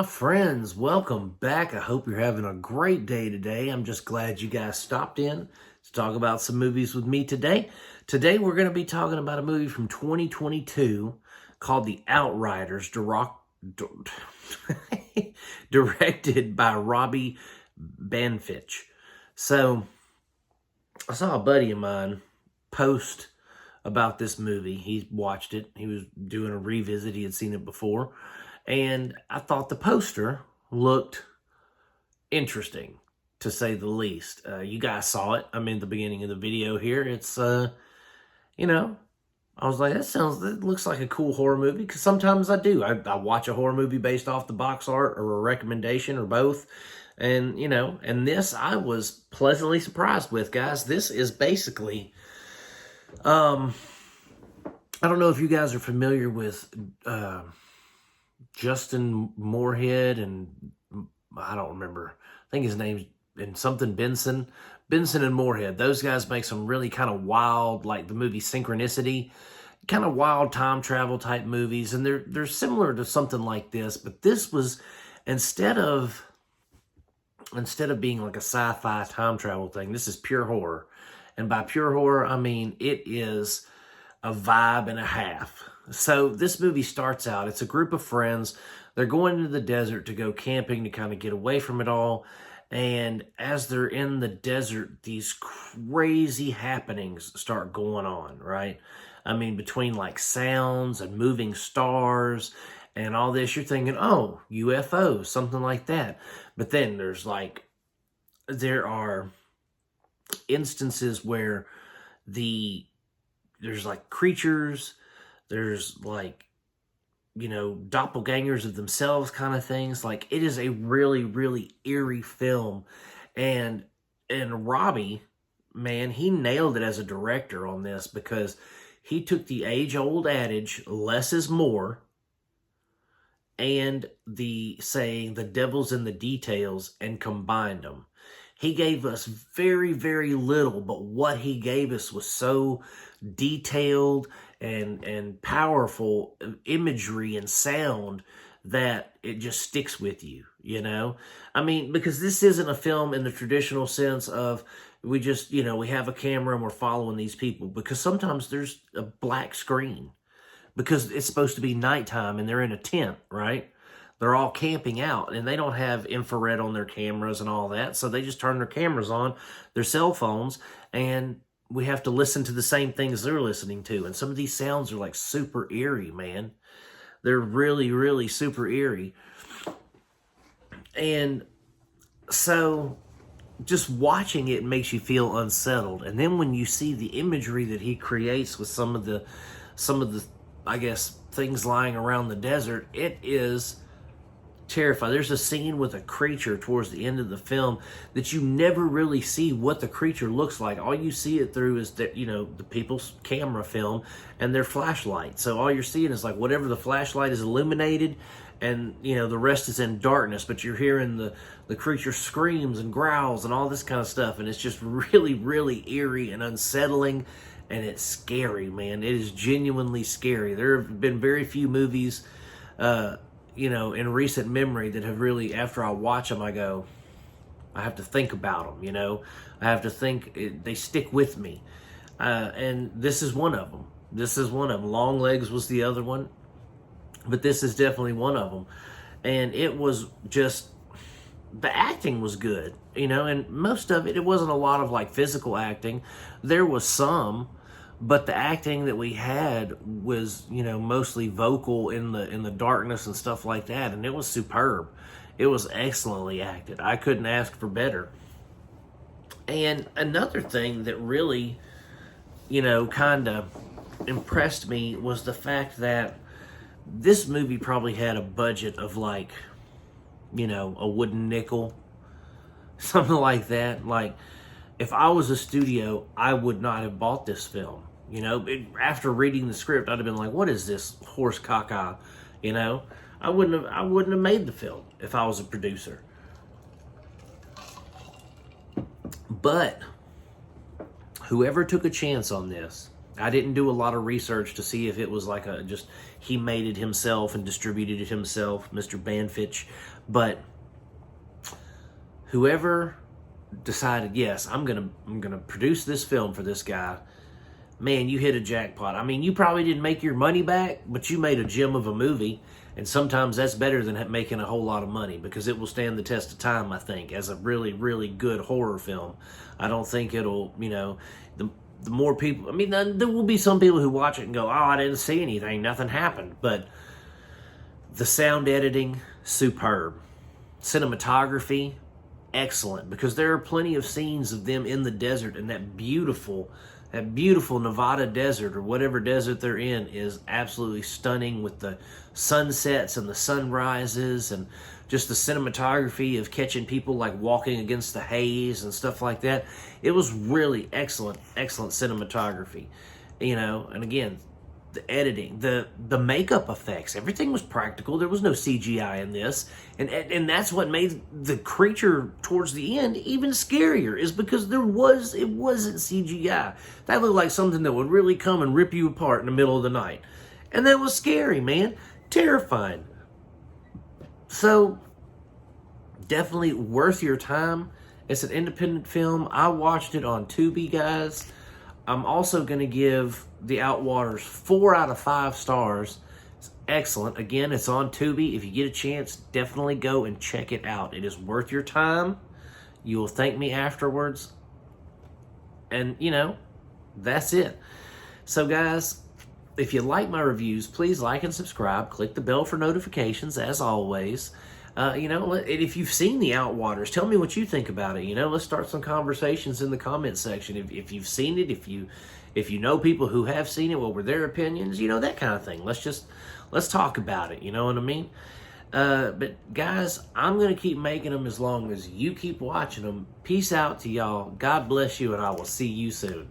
friends, welcome back. I hope you're having a great day today. I'm just glad you guys stopped in to talk about some movies with me today. Today we're going to be talking about a movie from 2022 called The Outriders, directed by Robbie Banfitch. So I saw a buddy of mine post about this movie. He watched it. He was doing a revisit. He had seen it before. And I thought the poster looked interesting, to say the least. You guys saw it. I'm in the beginning of the video here. It's, I was like, that looks like a cool horror movie, because sometimes I do. I watch a horror movie based off the box art or a recommendation or both. And, and this I was pleasantly surprised with, guys. This is basically, I don't know if you guys are familiar with, Justin Moorhead, and I don't remember. I think his name's something Benson and Moorhead. Those guys make some really kind of wild, like the movie Synchronicity, kind of wild time travel type movies, and they're similar to something like this. But this was instead of being like a sci-fi time travel thing, this is pure horror, and by pure horror I mean it is a vibe and a half. So this movie starts out, it's a group of friends. They're going into the desert to go camping to kind of get away from it all. And as they're in the desert, these crazy happenings start going on, right? I mean, between like sounds and moving stars and all this, you're thinking, oh, UFOs, something like that. But then there are instances where there's like creatures, there's like, doppelgangers of themselves kind of things. Like, it is a really, really eerie film. And Robbie, man, he nailed it as a director on this, because he took the age-old adage, less is more, and the saying, the devil's in the details, and combined them. He gave us very, very little, but what he gave us was so detailed and powerful imagery and sound that it just sticks with you, I mean, because this isn't a film in the traditional sense of we just, we have a camera and we're following these people, because sometimes there's a black screen because it's supposed to be nighttime and they're in a tent, right? They're all camping out, and they don't have infrared on their cameras and all that, so they just turn their cameras on, their cell phones, and we have to listen to the same things they're listening to. And some of these sounds are like super eerie, man. They're really, really super eerie. And so just watching it makes you feel unsettled. And then when you see the imagery that he creates with some of the, I guess, things lying around the desert, it is terrifying. There's a scene with a creature towards the end of the film that you never really see what the creature looks like. All you see it through is that, the people's camera film and their flashlight. So all you're seeing is like whatever the flashlight is illuminated, and the rest is in darkness, but you're hearing the creature screams and growls and all this kind of stuff, and it's just really, really eerie and unsettling, and it's scary, man. It is genuinely scary. There have been very few movies in recent memory that have really, after I watch them, I go, I have to think about them, I have to think, they stick with me. And this is one of them. Long Legs was the other one, but this is definitely one of them. And it was just, the acting was good, and most of it wasn't a lot of like physical acting. There was some, but the acting that we had was, mostly vocal in the darkness and stuff like that. And it was superb. It was excellently acted. I couldn't ask for better. And another thing that really, kind of impressed me was the fact that this movie probably had a budget of like, a wooden nickel, something like that. Like, if I was a studio, I would not have bought this film. After reading the script, I'd have been like, what is this horse caca? I wouldn't have made the film if I was a producer. But whoever took a chance on this I didn't do a lot of research to see if it was like a just he made it himself and distributed it himself, Mr. Banfitch. But whoever decided, yes, I'm gonna produce this film for this guy, man, you hit a jackpot. I mean, you probably didn't make your money back, but you made a gem of a movie. And sometimes that's better than making a whole lot of money, because it will stand the test of time, I think, as a really, really good horror film. I don't think it'll, the more people, I mean, there will be some people who watch it and go, oh, I didn't see anything, nothing happened. But the sound editing, superb. Cinematography, excellent, because there are plenty of scenes of them in the desert, and that beautiful Nevada desert, or whatever desert they're in, is absolutely stunning, with the sunsets and the sunrises and just the cinematography of catching people like walking against the haze and stuff like that. It was really excellent cinematography, and again, the editing, the makeup effects, everything was practical. There was no CGI in this, and that's what made the creature towards the end even scarier, is because it wasn't CGI. That looked like something that would really come and rip you apart in the middle of the night, and that was scary, man, terrifying. So definitely worth your time. It's an independent film. I watched it on Tubi, guys. I'm also going to give the OutWaters 4 out of 5 stars. It's excellent. Again, it's on Tubi. If you get a chance, definitely go and check it out. It is worth your time. You will thank me afterwards. And, that's it. So, guys, if you like my reviews, please like and subscribe. Click the bell for notifications, as always. If you've seen the OutWaters, tell me what you think about it. Let's start some conversations in the comment section. If you've seen it, if you know people who have seen it, what were their opinions? That kind of thing. Let's talk about it. You know what I mean? But guys, I'm gonna keep making them as long as you keep watching them. Peace out to y'all. God bless you, and I will see you soon.